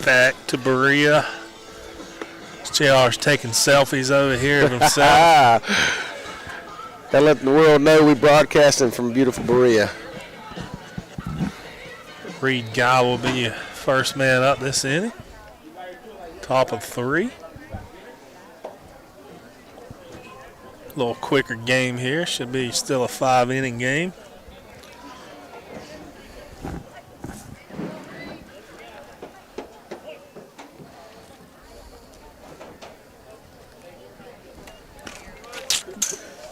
Back to Berea. JR's taking selfies over here of himself. Gotta let the world know we broadcasting from beautiful Berea. Reed Guy will be first man up this inning. Top of 3. A little quicker game here. Should be still a 5-inning game.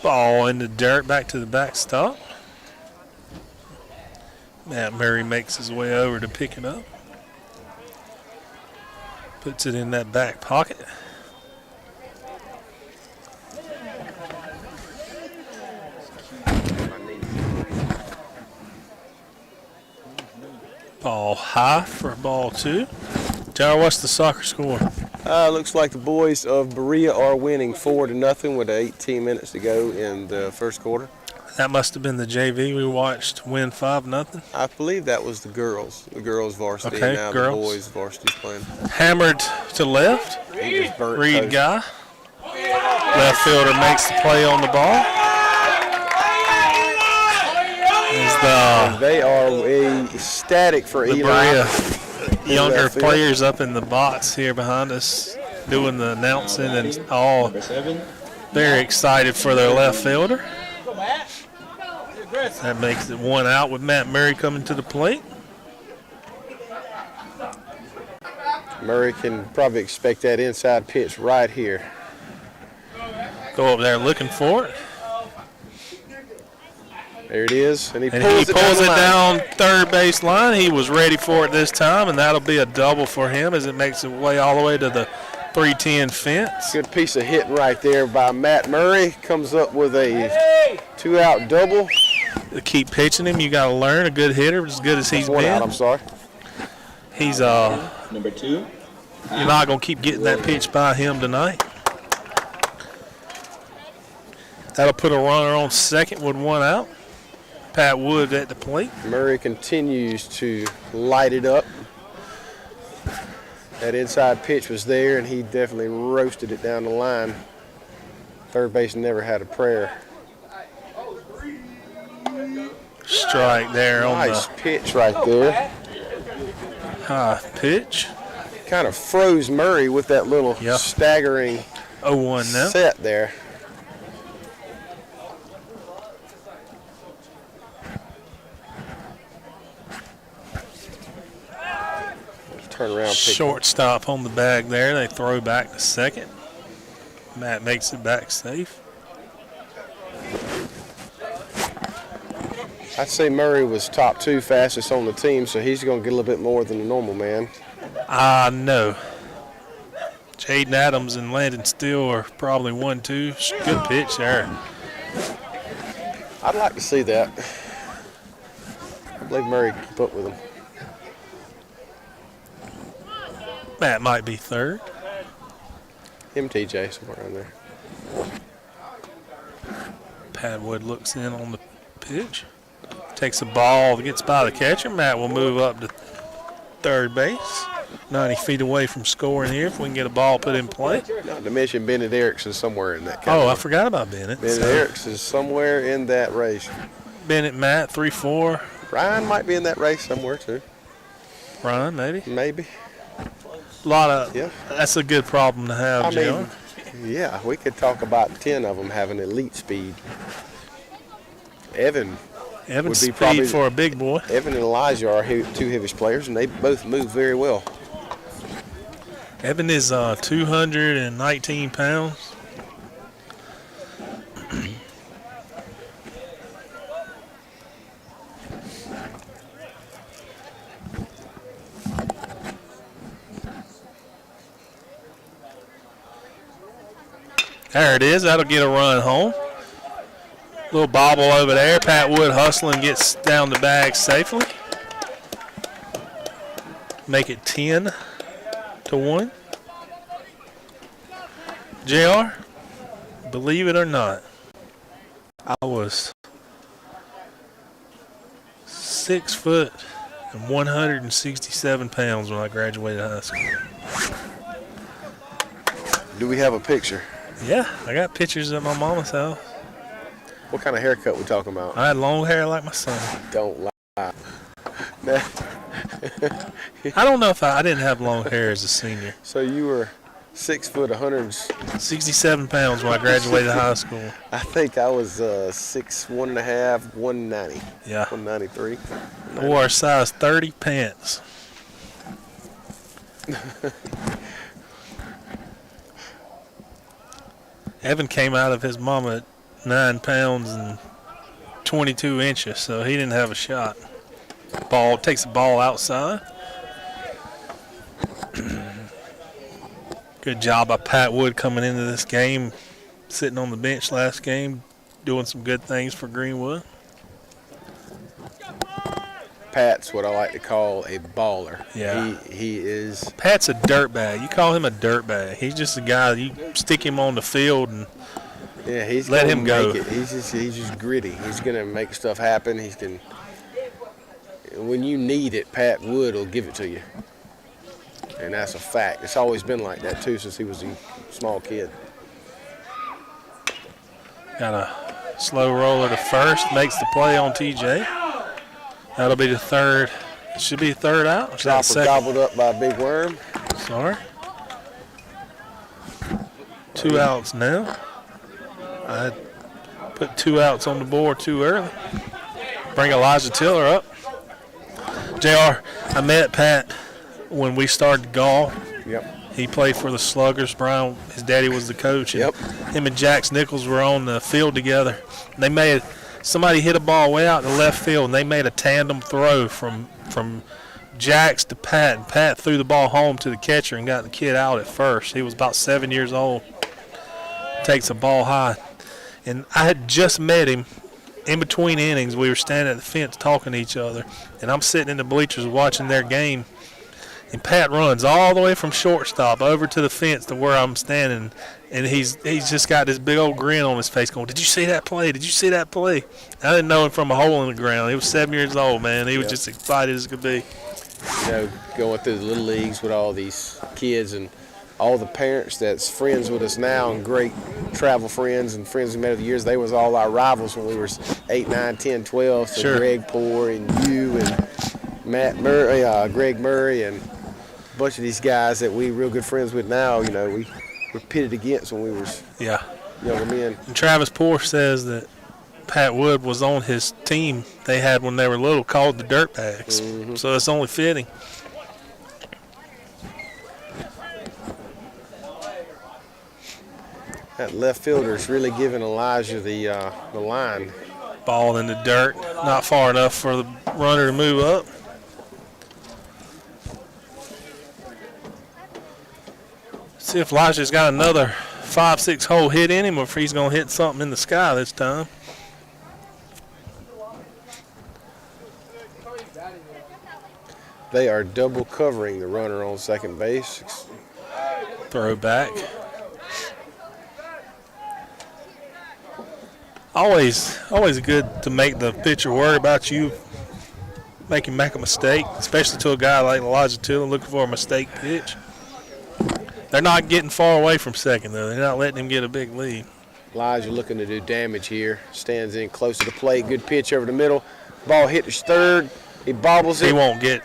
Ball in the dirt, back to the backstop. Matt Murray makes his way over to pick it up. Puts it in that back pocket. Ball high for ball 2. Tyler, what's the soccer score? Looks like the boys of Berea are winning 4-0 with 18 minutes to go in the first quarter. That must have been the JV we watched win 5-0. I believe that was the girls varsity. Okay, and now girls. The boys varsity's playing. Hammered to left. Reed Guy. Left fielder makes the play on the ball. They are ecstatic for the Eli. Berea younger players up in the box here behind us doing the announcing and all very excited for their left fielder. That makes it 1 out with Matt Murray coming to the plate. Murray can probably expect that inside pitch right here. Go up there looking for it. There it is, and he pulls it down third base line. He was ready for it this time, and that'll be a double for him as it makes its way all the way to the 310 fence. Good piece of hitting right there by Matt Murray. Comes up with a 2-out double. To keep pitching him, you got to learn. A good hitter, as good as he's been. Out, I'm sorry. He's number 2. You're not going to keep getting that pitch by him tonight. That'll put a runner on second with one out. Pat Wood at the plate. Murray continues to light it up. That inside pitch was there, and he definitely roasted it down the line. Third base never had a prayer. Strike there on Nice the pitch right there. high pitch. Kind of froze Murray with that little staggering 0-1 now. set there. Turn around. Shortstop on the bag there. They throw back to second. Matt makes it back safe. I'd say Murray was top 2 fastest on the team, so he's going to get a little bit more than the normal man. No. Jaden Adams and Landon Steele are probably 1-2. Good pitch there. I'd like to see that. I believe Murray can keep up with him. Matt might be third. Him, TJ, somewhere around there. Pat Wood looks in on the pitch. Takes a ball, gets by the catcher. Matt will move up to third base. 90 feet away from scoring here if we can get a ball put in play. Not to mention Bennett Erickson's somewhere in that category. Oh, I forgot about Bennett. Bennett Erickson's somewhere in that race. Bennett, Matt, 3-4. Ryan might be in that race somewhere too. Ryan, maybe. Maybe. A lot of. Yeah. That's a good problem to have, John. Yeah, we could talk about 10 of them having elite speed. Evan's speed probably for a big boy. Evan and Elijah are 2 heaviest players, and they both move very well. Evan is 219 pounds. There it is. That'll get a run home. Little bobble over there. Pat Wood hustling, gets down the bag safely. Make it 10-1. JR, believe it or not, I was 6 foot and 167 pounds when I graduated high school. Do we have a picture? Yeah, I got pictures at my mama's house. What kind of haircut we talking about? I had long hair like my son. Don't lie. I don't know if I didn't have long hair as a senior. So you were 6 foot, 167 pounds when I graduated high school. I think I was 1.5, 190. Yeah. 193. I wore a size 30 pants. Evan came out of his mama at 9 pounds and 22 inches, so he didn't have a shot. Ball takes the ball outside. Good job by Pat Wood coming into this game, sitting on the bench last game, doing some good things for Greenwood. Pat's what I like to call a baller. Yeah. He is. Pat's a dirtbag. You call him a dirtbag. He's just a guy, you stick him on the field and he's let him go. He's just gritty. He's going to make stuff happen. When you need it, Pat Wood will give it to you. And that's a fact. It's always been like that, too, since he was a small kid. Got a slow roller to first. Makes the play on TJ. That'll be the third. Should be the third out. Chopper gobbled up by a big worm. Sorry. 2 outs now. I put 2 outs on the board too early. Bring Elijah Tiller up. JR, I met Pat when we started golf. Yep. He played for the Sluggers. Brian, his daddy was the coach. And him and Jax Nichols were on the field together. Somebody hit a ball way out in the left field, and they made a tandem throw from Jax to Pat. And Pat threw the ball home to the catcher and got the kid out at first. He was about 7 years old. Takes a ball high. And I had just met him. In between innings, we were standing at the fence talking to each other, and I'm sitting in the bleachers watching their game, And Pat runs all the way from shortstop over to the fence to where I'm standing, and he's just got this big old grin on his face going, "Did you see that play? Did you see that play?" I didn't know him from a hole in the ground. He was 7 years old, man. He was just excited as could be. You know, going through the little leagues with all these kids and all the parents that's friends with us now and great travel friends and friends we met over the years, they was all our rivals when we were 8, 9, 10, 12. So Sure. Greg Poore and you and Matt Murray, Greg Murray and a bunch of these guys that we real good friends with now, you know, we were pitted against when we was Yeah. younger men. And Travis Poore says that Pat Wood was on his team they had when they were little called the Dirtbags. Mm-hmm. So it's only fitting. That left fielder is really giving Elijah the line. Ball in the dirt, not far enough for the runner to move up. See if Elijah's got another 5-6 hole hit in him, or if he's going to hit something in the sky this time. They are double covering the runner on second base. Throw back. Always good to make the pitcher worry about you making make a mistake, especially to a guy like Elijah Tillman looking for a mistake pitch. They're not getting far away from second, though. They're not letting him get a big lead. Elijah looking to do damage here. Stands in close to the plate. Good pitch over the middle. Ball hit his third. He bobbles it. He won't get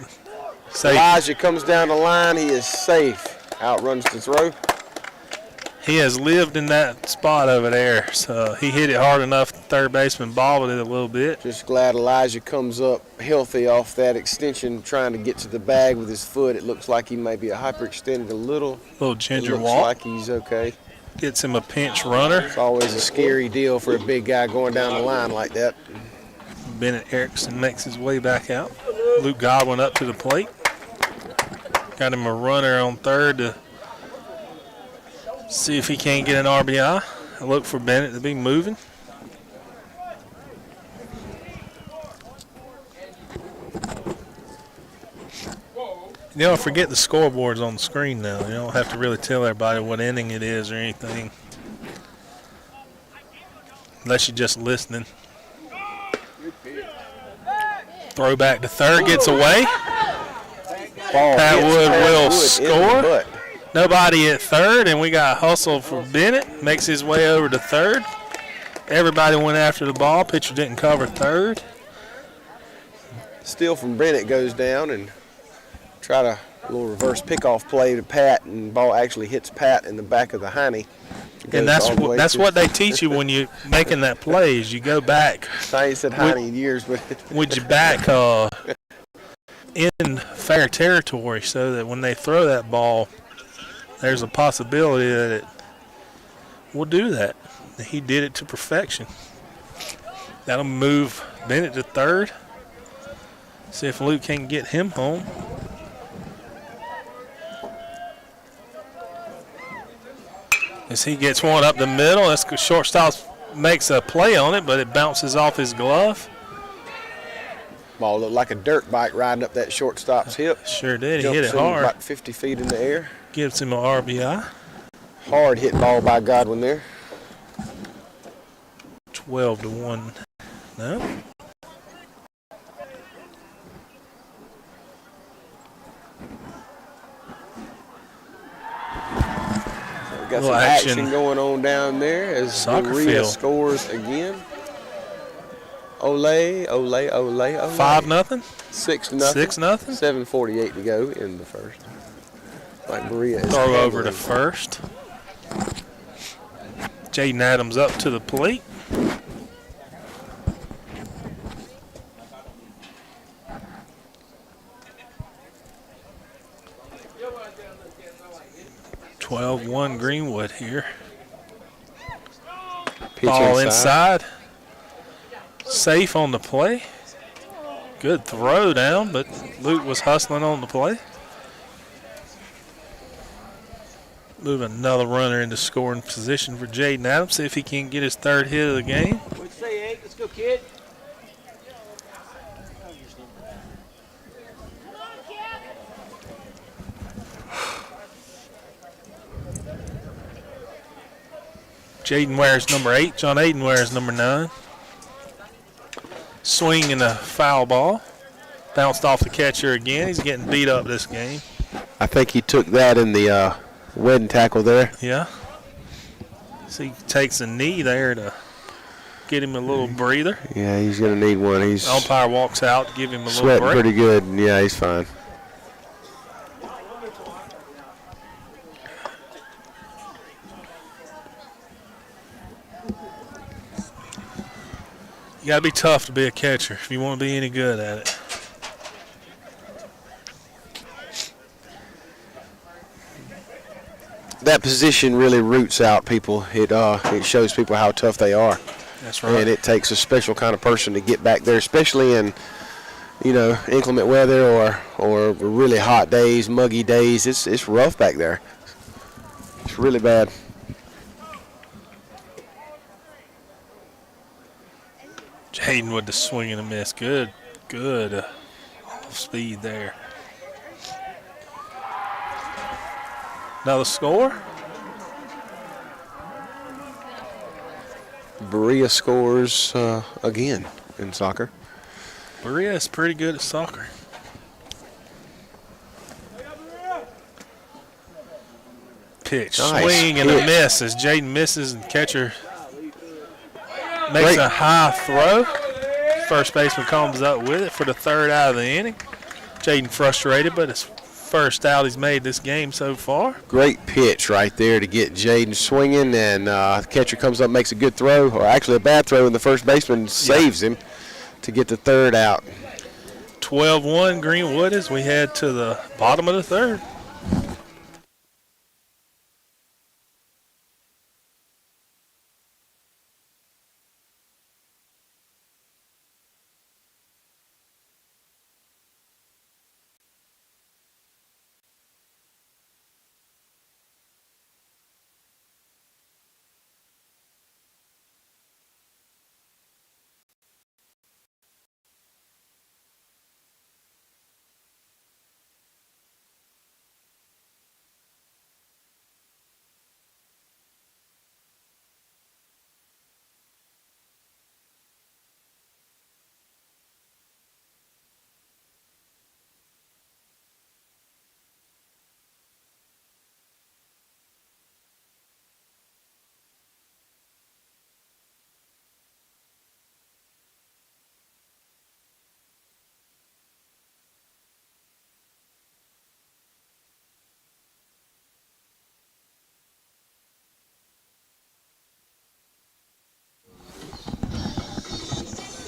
safe. Elijah comes down the line. He is safe. Outruns the throw. He has lived in that spot over there, so he hit it hard enough. The third baseman bobbled it a little bit. Just glad Elijah comes up healthy off that extension, trying to get to the bag with his foot. It looks like he may be hyperextended a little. Little ginger It looks walk. like he's okay. Gets him a pinch runner. It's always a scary deal for a big guy going down the line like that. Bennett Erickson makes his way back out. Luke Godwin up to the plate. Got him a runner on third to see if he can't get an RBI. I look for Bennett to be moving. You don't forget the scoreboard's on the screen now. You don't have to really tell everybody what inning it is or anything. Unless you're just listening. Throw back to third, gets away. Ball Pat hits Wood will in the score. butt. Nobody at third, and we got hustle for Bennett. Makes his way over to third. Everybody went after the ball. Pitcher didn't cover third. Steal from Bennett goes down and try to a little reverse pickoff play to Pat, and ball actually hits Pat in the back of the hiney. And that's what they teach you when you're making that play is you go back. I ain't said hiney in years, but With your back in fair territory so that when they throw that ball, there's a possibility that it will do that. He did it to perfection. That'll move Bennett to third. See if Luke can get him home. As he gets one up the middle, that's shortstop makes a play on it, but it bounces off his glove. ball looked like a dirt bike riding up that shortstop's hip. Sure did. He Jumps hit it in hard. about 50 feet in the air. Gives him an RBI. Hard hit ball by Godwin there. 12-1. No. We got some Little action action. going on down there as Soccer Berea field. scores again. Ole. 5-0. 6-0. 6-0. 7:48 to go in the first. Like Berea is Throw over to handling. first. Jaden Adams up to the plate. (12-1) Greenwood here. Pitch Ball inside. Safe on the play. Good throw down, but Luke was hustling on the play. Move another runner into scoring position for Jaden Adams. See if he can get his third hit of the game. What'd you say, Hank? Let's go, kid. Jaden wears number 8. John Aiden wears number 9. Swing and a foul ball. Bounced off the catcher again. He's getting beat up this game. I think he took that in the wedding tackle there. Yeah. So he takes a knee there to get him a little breather. Yeah, he's going to need one. He's umpire walks out to give him a little sweating break. pretty good. Yeah, he's fine. You got to be tough to be a catcher if you want to be any good at it. That position really roots out people. It shows people how tough they are. That's right. And it takes a special kind of person to get back there, especially in, inclement weather or really hot days, muggy days. It's rough back there. It's really bad. Jaden with the swing and a miss. Good speed there. Another score. Berea scores again in soccer. Berea is pretty good at soccer. Pitch, Nice swing, and a pitch. miss as Jaden misses and catcher makes a high throw. First baseman comes up with it for the 3rd out of the inning. Jaden frustrated, but it's first out he's made this game so far. Great pitch right there to get Jaden swinging, and the catcher comes up, makes a good throw, or actually a bad throw, and the first baseman saves him to get the 3rd out. 12-1 Greenwood as we head to the bottom of the 3rd.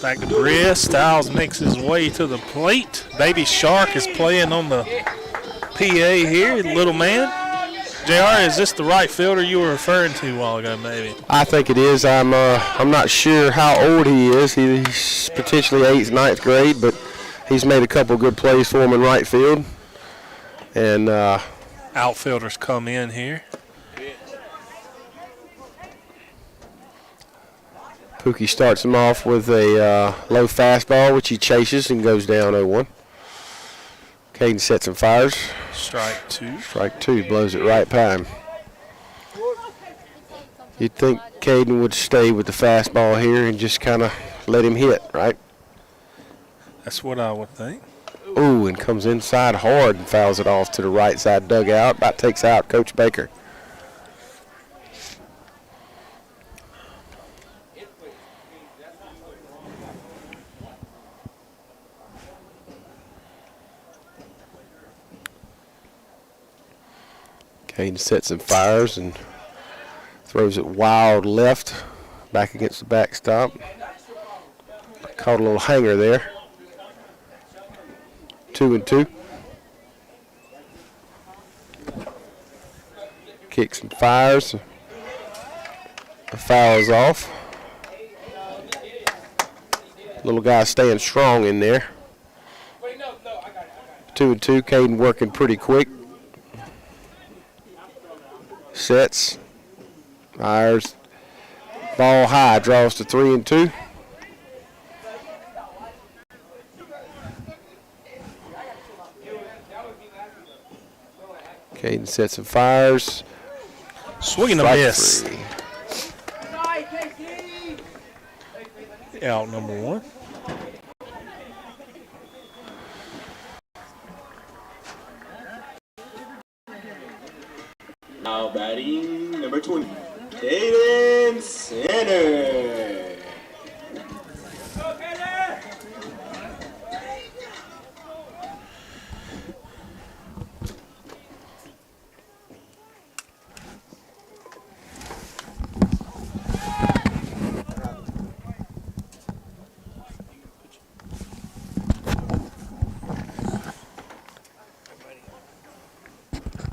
Back to Berea. Styles makes his way to the plate. Baby Shark is playing on the PA here, little man. JR, is this the right fielder you were referring to a while ago, maybe? I think it is. I'm not sure how old he is. He's potentially 8th, 9th grade, but he's made a couple good plays for him in right field. And outfielders come in here. Pookie starts him off with a low fastball, which he chases and goes down 0-1. Caden sets and fires. Strike 2. Strike 2, blows it right by him. You'd think Caden would stay with the fastball here and just kind of let him hit, right? That's what I would think. Ooh, and comes inside hard and fouls it off to the right side dugout. About takes out Coach Baker. Caden sets and fires and throws it wild left, back against the backstop. Caught a little hanger there. 2-2. Kicks and fires. The foul is off. Little guy staying strong in there. 2-2. Caden working pretty quick. Sets, fires, ball high, draws to 3-2. Caden sets and fires. Swinging a Strike miss. 3. Out number 1. Now batting number 20, Caden Center.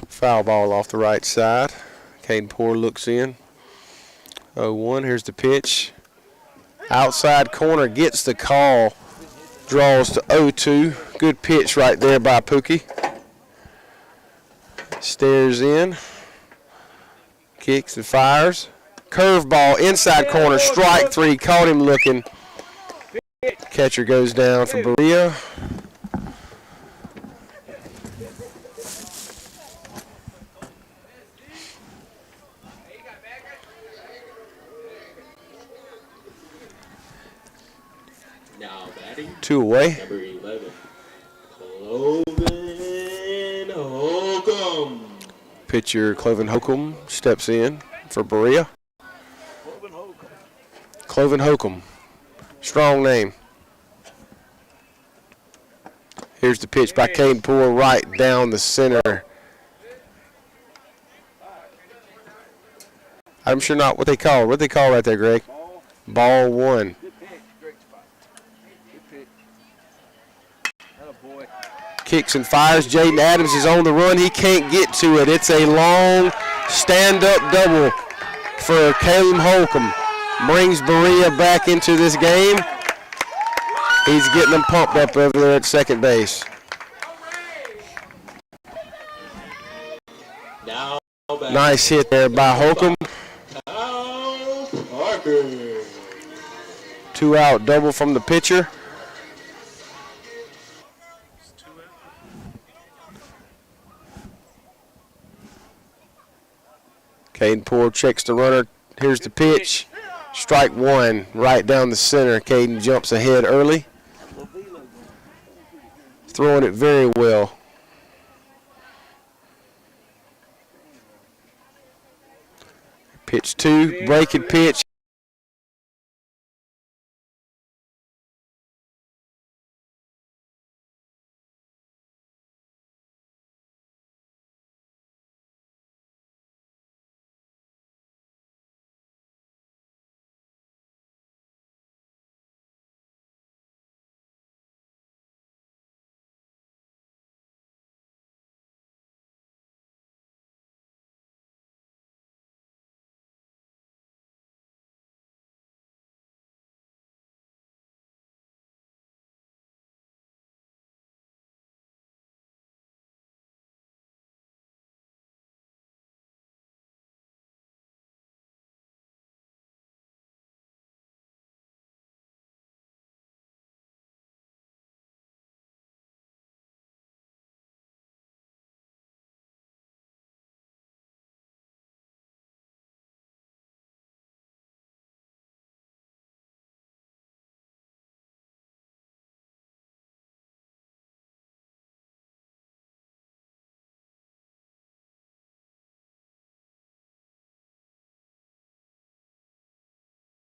Foul ball off the right side. Caden Poor looks in. 0-1. Here's the pitch. Outside corner gets the call. Draws to 0-2. Good pitch right there by Pookie. Stares in. Kicks and fires. Curveball inside corner. Strike 3. Caught him looking. Catcher goes down for Barea. Now batting 2 away. number 11, Cloven Holcomb. Pitcher Cloven Holcomb steps in for Barea. Cloven Holcomb. Strong name. Here's the pitch by Caden Poor right down the center. I'm sure not what they call. What they call right there, Greg? Ball 1. Kicks and fires. Jaden Adams is on the run. He can't get to it. It's a long stand-up double for Caleb Holcomb. Brings Berea back into this game. He's getting them pumped up over there at second base. Now Nice hit there by Holcomb. Kyle Parker. 2 out double from the pitcher. Caden Poor checks the runner. Here's the pitch. Strike 1 right down the center. Caden jumps ahead early. Throwing it very well. Pitch 2, breaking pitch.